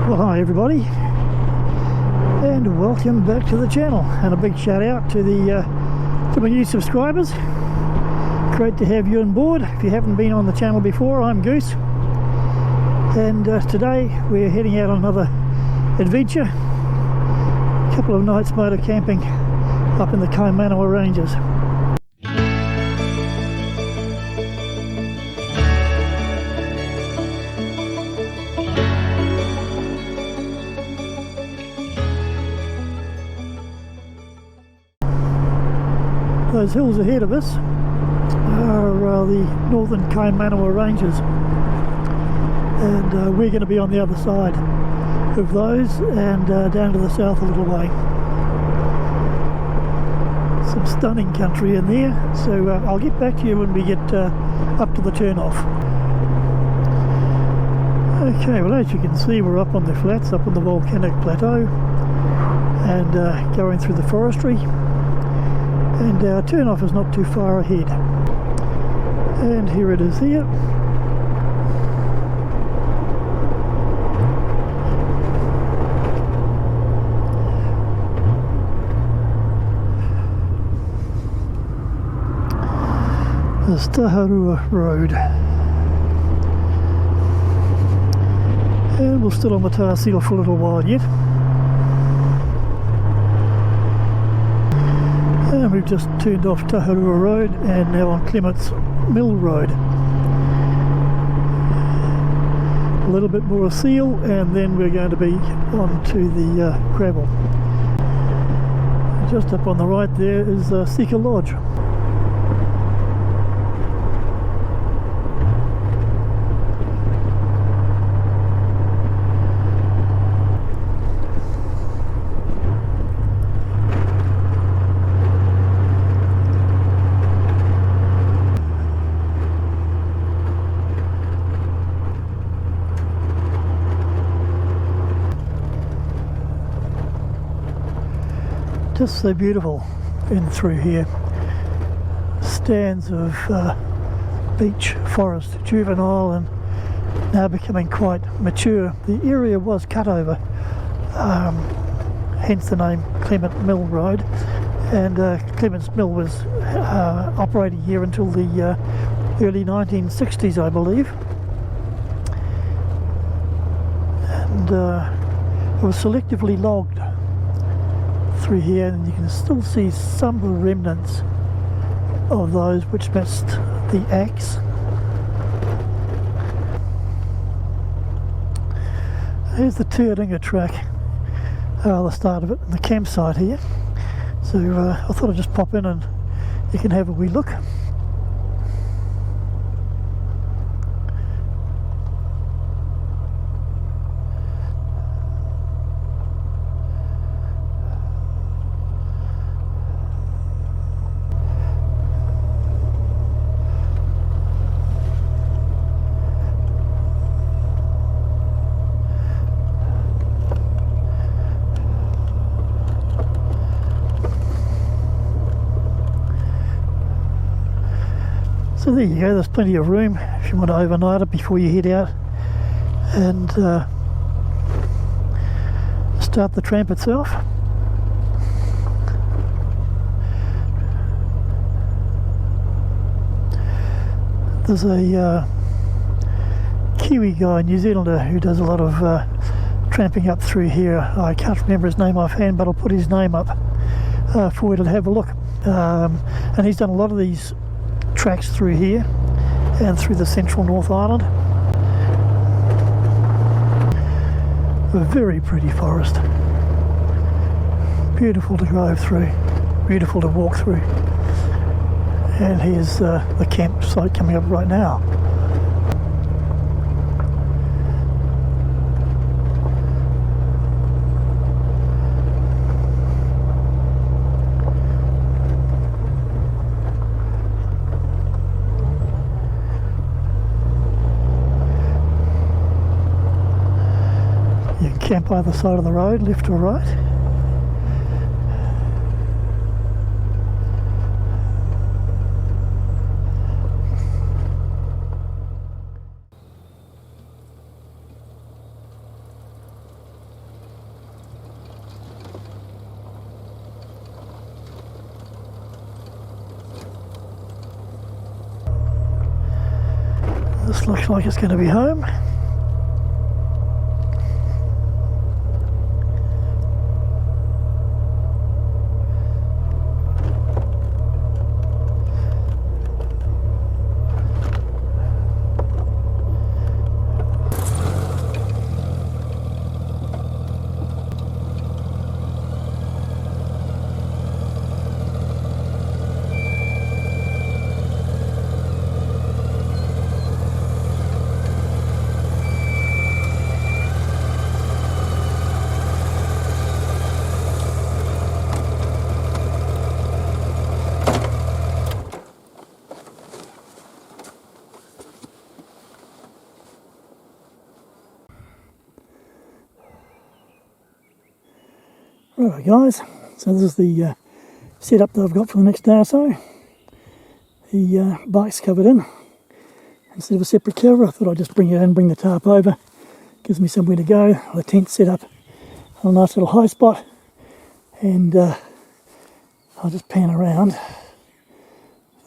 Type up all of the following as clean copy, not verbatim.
Well, hi everybody, and welcome back to the channel, and a big shout out to my new subscribers. Great to have you on board. If you haven't been on the channel before, I'm Goose, and today we're heading out on another adventure. A couple of nights motor camping up in the Kaimanawa Ranges. Those hills ahead of us are the northern Kaimanawa Ranges, and we're going to be on the other side of those and down to the south a little way. Some stunning country in there, so I'll get back to you when we get up to the turn-off. Okay, well, as you can see, we're up on the flats, up on the volcanic plateau, and going through the forestry. And our turn-off is not too far ahead. And here it is here. The Kaingaroa Road. And we're still on the tar seal for a little while yet. And we've just turned off Kaingaroa Road and now on Clement Mill Road. A little bit more seal and then we're going to be on to the gravel. Just up on the right there is Seeker Lodge. Just so beautiful in through here. Stands of beech forest, juvenile and now becoming quite mature. The area was cut over, hence the name Clement Mill Road, and Clement's Mill was operating here until the early 1960s, I believe, and it was selectively logged through here, and you can still see some of the remnants of those which missed the axe. Here's the Turinga track, the start of it, and the campsite here. So I thought I'd just pop in and you can have a wee look. So there you go, there's plenty of room if you want to overnight it before you head out and start the tramp itself. There's a Kiwi guy, New Zealander, who does a lot of tramping up through here. I can't remember his name offhand, but I'll put his name up for you to have a look. And he's done a lot of these tracks through here and through the central North Island. A very pretty forest, beautiful to drive through, beautiful to walk through. And here's the campsite coming up right now. Camp either side of the road, left or right. This looks like it's going to be home. Alright guys, so this is the setup that I've got for the next day or so. The bike's covered in. Instead of a separate cover, I thought I'd just bring it in, bring the tarp over. Gives me somewhere to go. The tent's set up on a nice little high spot. And I'll just pan around.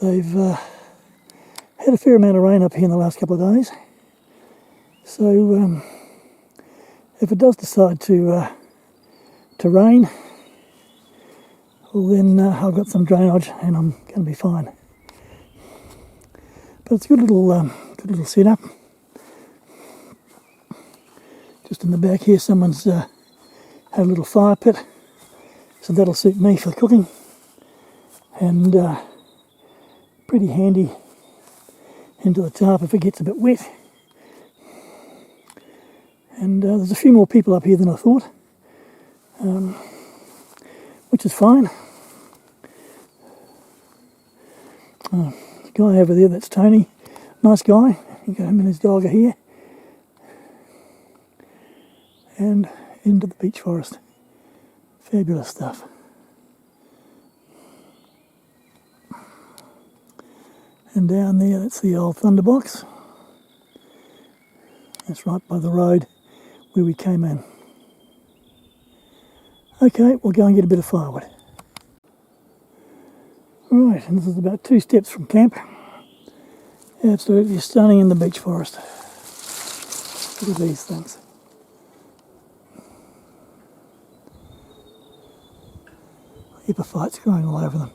They've had a fair amount of rain up here in the last couple of days. So if it does decide to rain, well then I've got some drainage and I'm going to be fine. But it's a good little setup. Just in the back here, someone's had a little fire pit, so that'll suit me for cooking. And pretty handy into the tarp if it gets a bit wet. And there's a few more people up here than I thought. Which is fine. The guy over there, that's Tony, nice guy. Him and his dog are here. And into the beech forest. Fabulous stuff. And down there, that's the old thunderbox. That's right by the road where we came in. Okay, we'll go and get a bit of firewood. Right, and this is about 2 steps from camp. Absolutely stunning in the beech forest. Look at these things. Epiphytes growing all over them.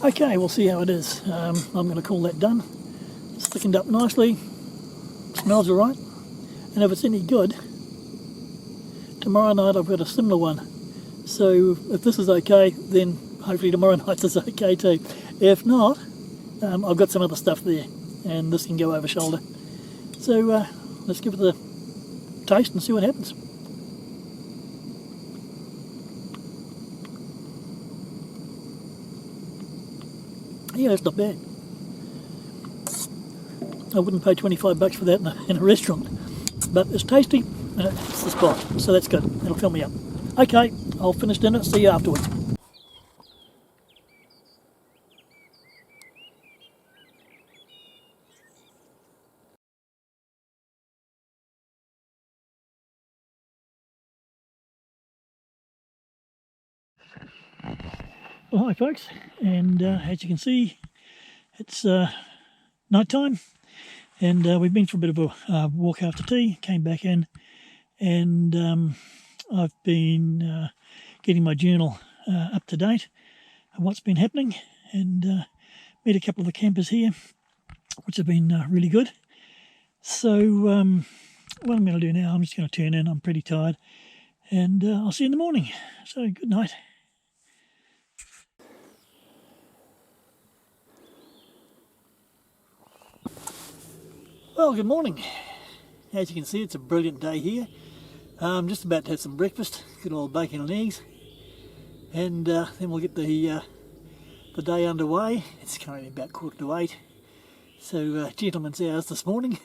Okay, we'll see how it is. I'm going to call that done. It's thickened up nicely, smells alright, and if it's any good, tomorrow night I've got a similar one. So if this is okay, then hopefully tomorrow night is okay too. If not, I've got some other stuff there, and this can go over shoulder. So let's give it a taste and see what happens. Yeah, it's not bad. I wouldn't pay 25 bucks for that in a restaurant, but it's tasty and it's the spot, so that's good. It'll fill me up. Okay, I'll finish dinner. See you afterwards. Well, hi folks, and as you can see, It's night time, and we've been for a bit of a walk after tea, came back in, and I've been getting my journal up to date on what's been happening, and met a couple of the campers here, which have been really good. So what I'm going to do now, I'm just going to turn in. I'm pretty tired, and I'll see you in the morning. So good night. Well, good morning. As you can see, it's a brilliant day here. I'm just about to have some breakfast, good old bacon and eggs, and then we'll get the day underway. It's currently about 7:45, so gentlemen's hours this morning.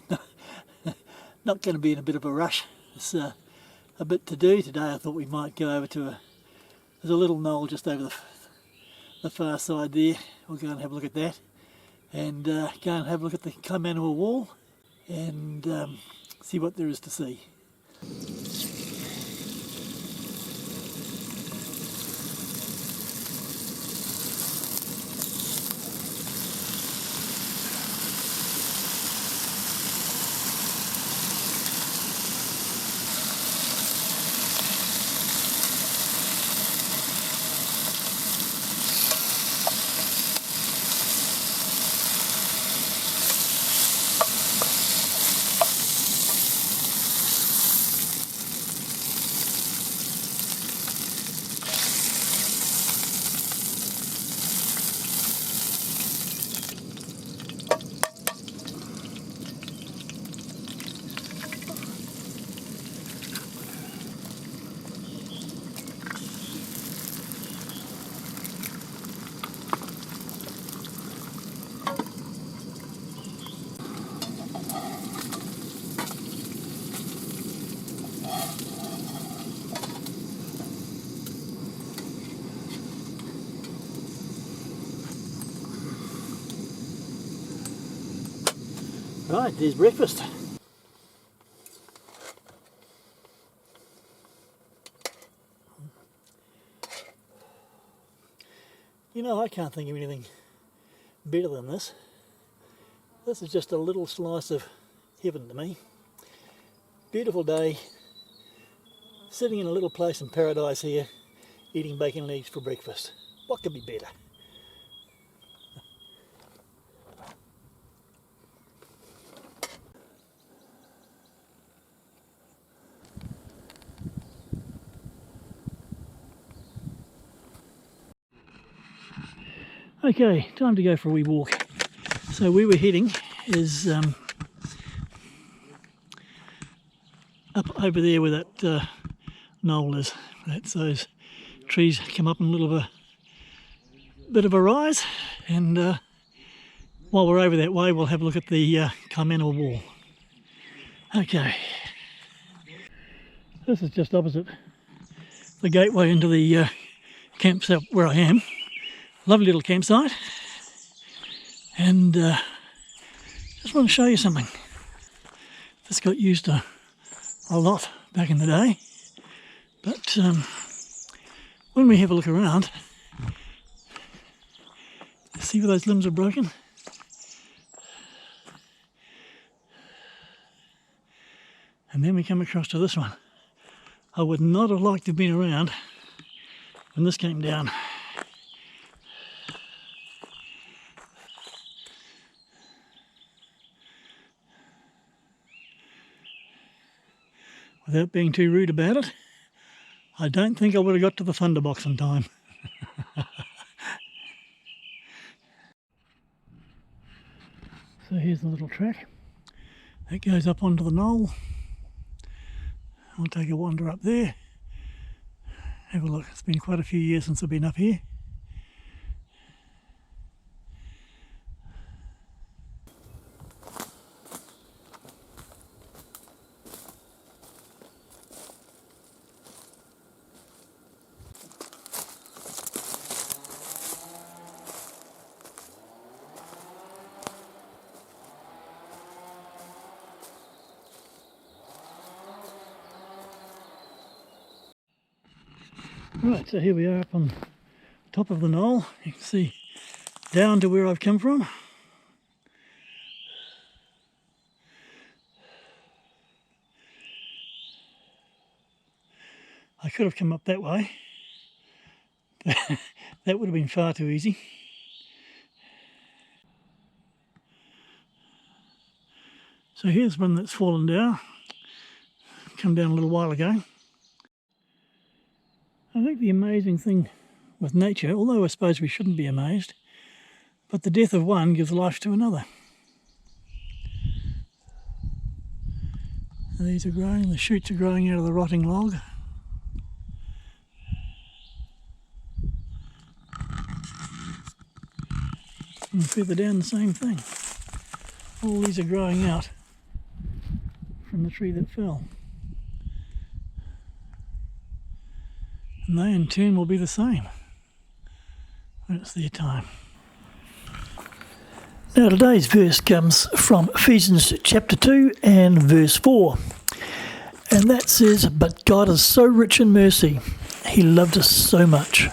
Not going to be in a bit of a rush. There's a bit to do today. I thought we might go over to there's a little knoll just over the far side there. We'll go and have a look at that, and go and have a look at the Kaimanawa Wall, and see what there is to see. Right, there's breakfast. You know, I can't think of anything better than this. This is just a little slice of heaven to me. Beautiful day, sitting in a little place in paradise here, eating bacon and eggs for breakfast. What could be better? Okay, time to go for a wee walk. So where we're heading is up over there where that knoll is. That's those trees come up in a little bit of a rise, and while we're over that way we'll have a look at the Kaimanawa Wall. Okay, this is just opposite the gateway into the campsite where I am. Lovely little campsite, and just want to show you something. This got used a lot back in the day, but when we have a look around, see where those limbs are broken? And then we come across to this one. I would not have liked to have been around when this came down. Without being too rude about it, I don't think I would have got to the thunderbox in time. So here's the little track that goes up onto the knoll. I'll take a wander up there, have a look. It's been quite a few years since I've been up here. Right, so here we are up on top of the knoll. You can see down to where I've come from. I could have come up that way. That would have been far too easy. So here's one that's fallen down. Come down a little while ago. I think the amazing thing with nature, although I suppose we shouldn't be amazed, but the death of one gives life to another. And these are growing, the shoots are growing out of the rotting log. And further down the same thing. All these are growing out from the tree that fell. And they in turn will be the same when it's their time. Now today's verse comes from Ephesians chapter 2 and verse 4. And that says, "But God is so rich in mercy, He loved us so much."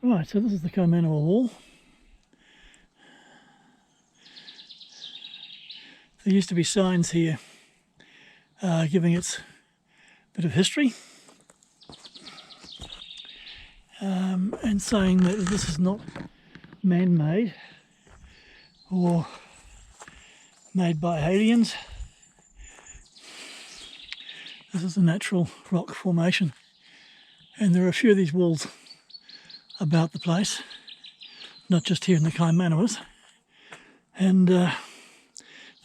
Right, so this is the Kaimanawa Wall. There used to be signs here giving its bit of history and saying that this is not man-made or made by aliens. This is a natural rock formation, and there are a few of these walls about the place, not just here in the Kaimanawas. And I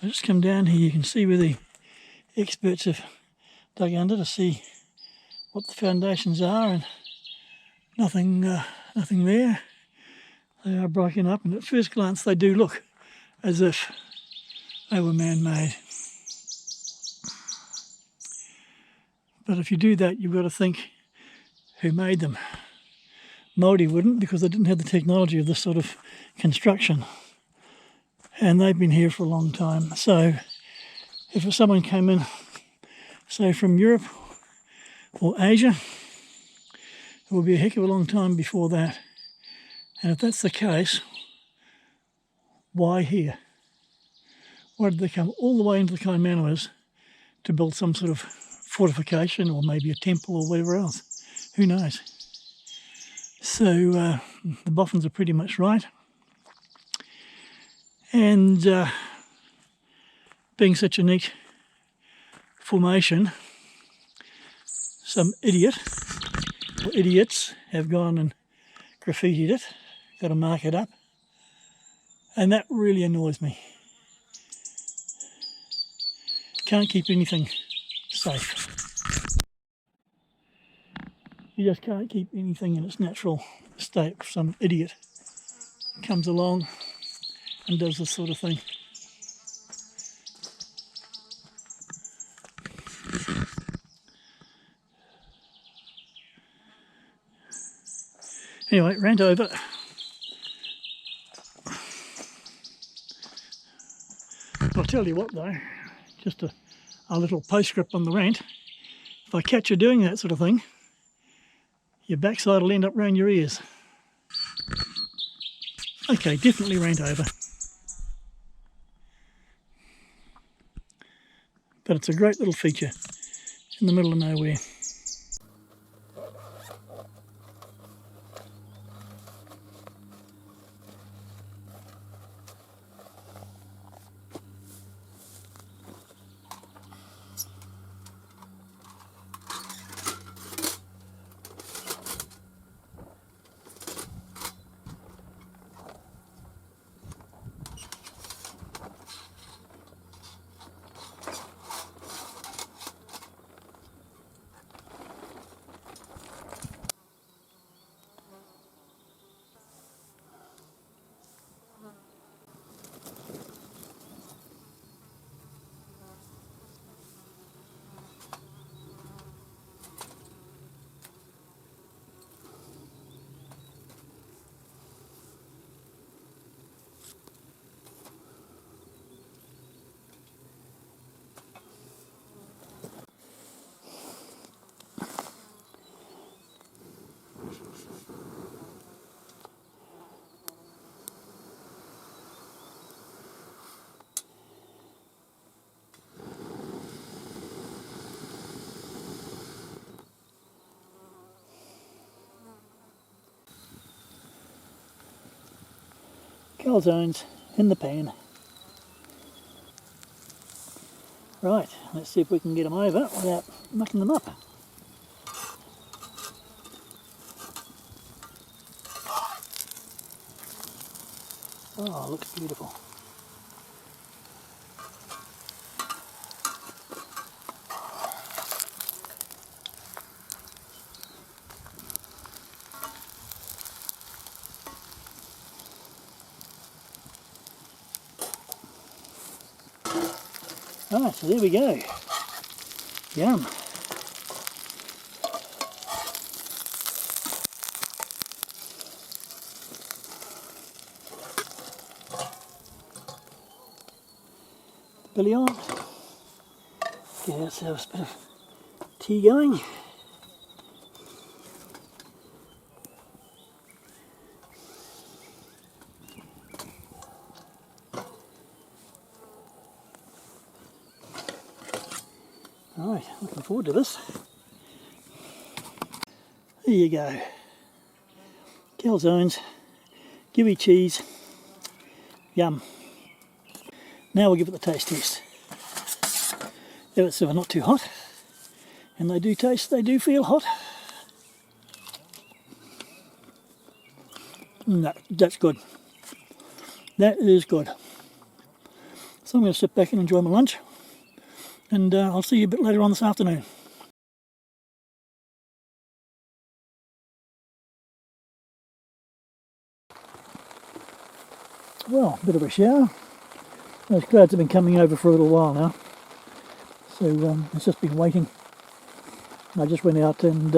just come down here, you can see where the experts have dug under to see what the foundations are, and nothing there. They are broken up, and at first glance they do look as if they were man-made. But if you do that, you've got to think who made them. Māori wouldn't, because they didn't have the technology of this sort of construction, and they've been here for a long time. So if someone came in, say from Europe or Asia, it would be a heck of a long time before that. And if that's the case, why here? Why did they come all the way into the Kaimanawas to build some sort of fortification, or maybe a temple or whatever else? Who knows? So the boffins are pretty much right. And being such a neat formation, some idiot or idiots have gone and graffitied it, got to mark it up, and that really annoys me. Can't keep anything safe. You just can't keep anything in its natural state. Some idiot comes along and does this sort of thing. Anyway, rant over. I'll tell you what though, just a little postscript on the rant. If I catch you doing that sort of thing, your backside will end up round your ears. Okay, definitely rant over. But it's a great little feature in the middle of nowhere. calzones in the pan. Right, let's see if we can get them over without mucking them up. Oh, looks beautiful. Alright, so there we go. Yum. Billy on. Get ourselves a bit of tea going. Alright, looking forward to this. There you go. Calzones, kiwi cheese, yum. Now we'll give it the taste test. If it's not too hot, and they do feel hot. No, that's good. That is good. So I'm going to sit back and enjoy my lunch, and I'll see you a bit later on this afternoon. Well, a bit of a shower. Those clouds have been coming over for a little while now, so it's just been waiting. I just went out and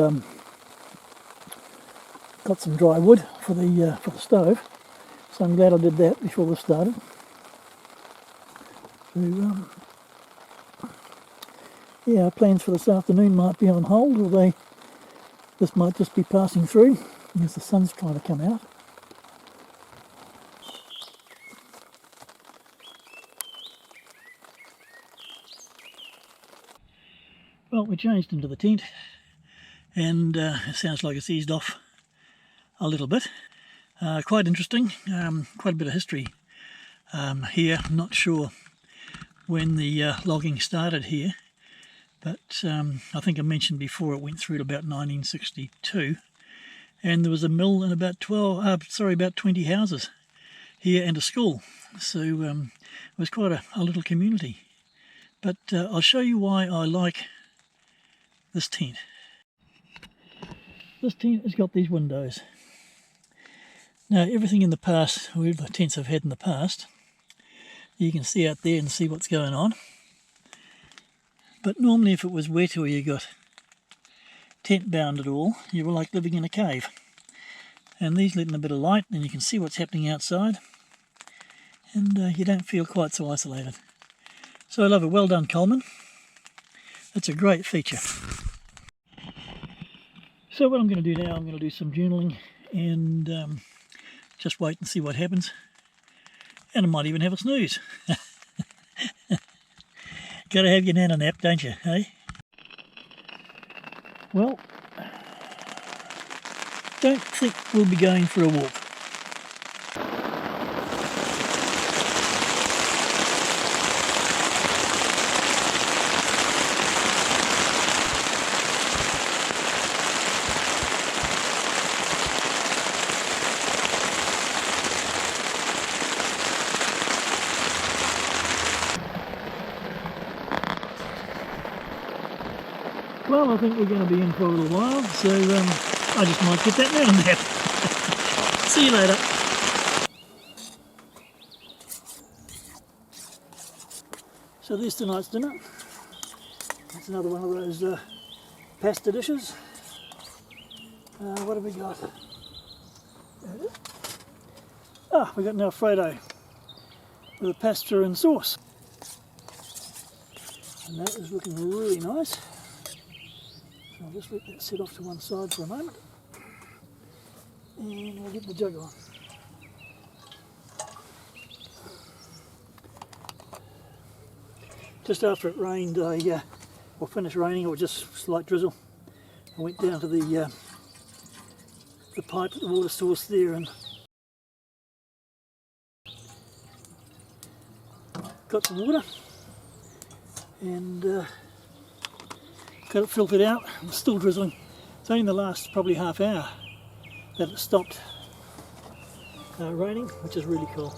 got some dry wood for the stove, so I'm glad I did that before this started. So yeah, our plans for this afternoon might be on hold, or this might just be passing through because the sun's trying to come out. Well, we changed into the tent, and it sounds like it's eased off a little bit. Quite interesting, quite a bit of history here. I'm not sure when the logging started here, but I think I mentioned before it went through to about 1962, and there was a mill and about 20 houses here and a school, so it was quite a little community. But I'll show you why I like this tent. This tent has got these windows. Now everything in the past, whatever the tents I've had in the past, you can see out there and see what's going on. But normally if it was wet or you got tent bound at all, you were like living in a cave. And these let in a bit of light and you can see what's happening outside, and you don't feel quite so isolated. So I love it. Well done, Coleman. That's a great feature. So what I'm going to do now, I'm going to do some journaling and just wait and see what happens. And I might even have a snooze. Got to have your nana nap, don't you, hey? Well, don't think we'll be going for a walk. Well, I think we're going to be in for a little while, so I just might get that nana nap. See you later. So there's tonight's dinner. That's another one of those pasta dishes. What have we got? Ah, we got an Alfredo with a pasta and sauce. And that is looking really nice. So I'll just let that sit off to one side for a moment. And we'll get the jug on. Just after it rained, or finished raining, or just slight drizzle, I went down to the pipe at the water source there and got some water and got it filtered out. It's still drizzling. It's only in the last probably half hour that it stopped raining, which is really cool.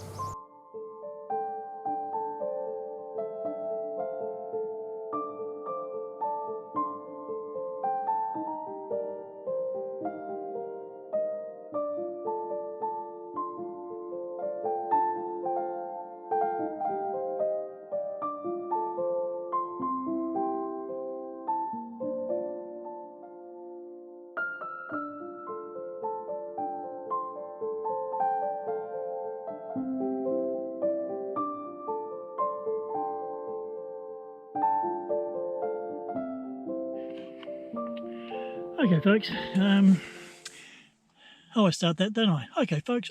Okay folks, I always start that, don't I? Okay folks,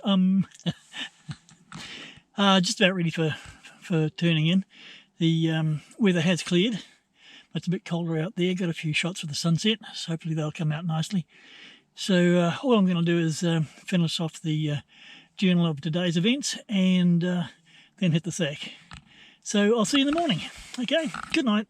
just about ready for turning in. The weather has cleared, but it's a bit colder out there. Got a few shots of the sunset, so hopefully they'll come out nicely. So all I'm going to do is finish off the journal of today's events and then hit the sack. So I'll see you in the morning. Okay, good night.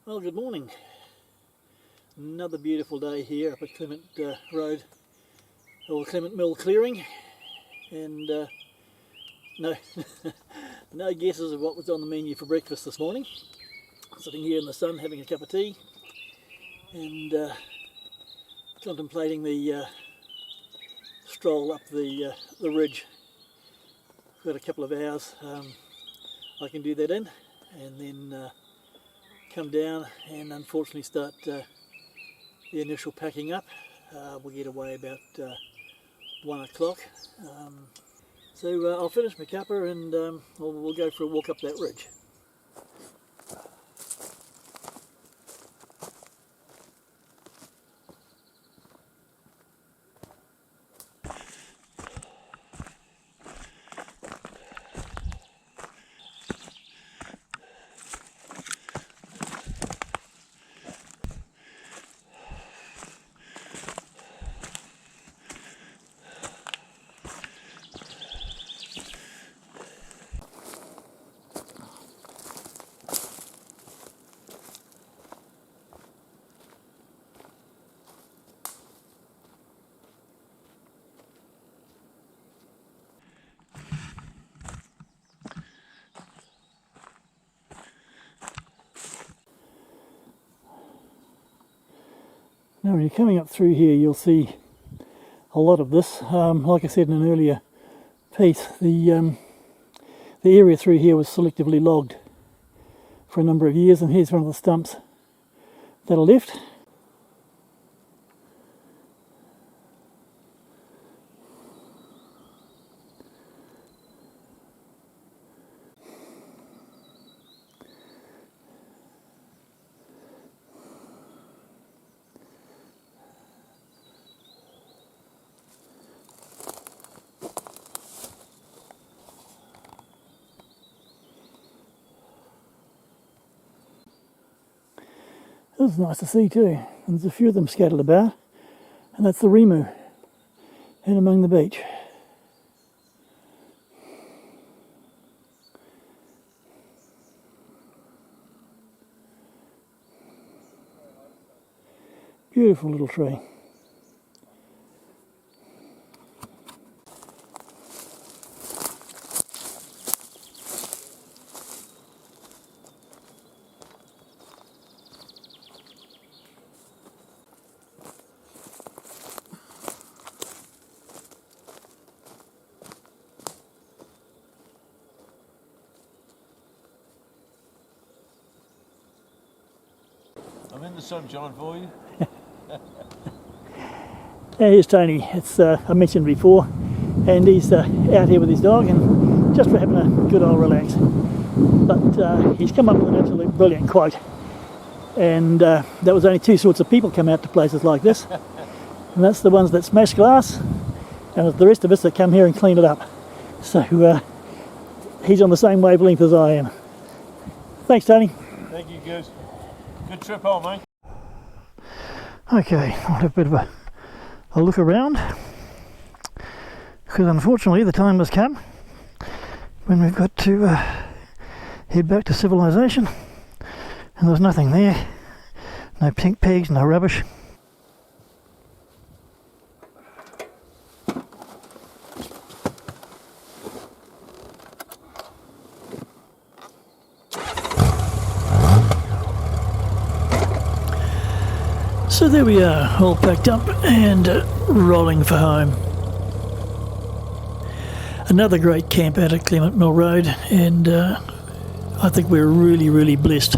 Well, good morning. Another beautiful day here up at Clement Road, or Clement Mill clearing, and no, no guesses of what was on the menu for breakfast this morning. Sitting here in the sun having a cup of tea and contemplating the stroll up the ridge. Got a couple of hours I can do that in, and then come down and unfortunately start the initial packing up. We'll get away about 1 o'clock. So I'll finish my cuppa and we'll go for a walk up that ridge. Now when you're coming up through here you'll see a lot of this. Like I said in an earlier piece, the area through here was selectively logged for a number of years, and here's one of the stumps that are left. This is nice to see too, and there's a few of them scattered about, and that's the Rimu in among the beach. Beautiful little tree. sunshine for you. Here's Tony. It's I mentioned before, and he's out here with his dog, and just for having a good old relax. But he's come up with an absolute brilliant quote, and that was only two sorts of people come out to places like this, and that's the ones that smash glass, and it's the rest of us that come here and clean it up. So he's on the same wavelength as I am. Thanks, Tony. Thank you, Goose. Good trip home, mate. Okay, I'll have a bit of a look around, because unfortunately the time has come when we've got to head back to civilization, and there's nothing there, no pink pegs, no rubbish. So there we are, all packed up and rolling for home. Another great camp out at Clement Mill Road, and I think we're really blessed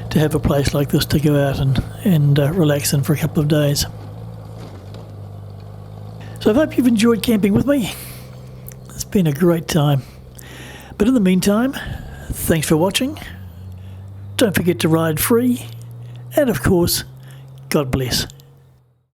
to have a place like this to go out and relax in for a couple of days. So I hope you've enjoyed camping with me. It's been a great time. But in the meantime, thanks for watching. Don't forget to ride free, and of course, God bless.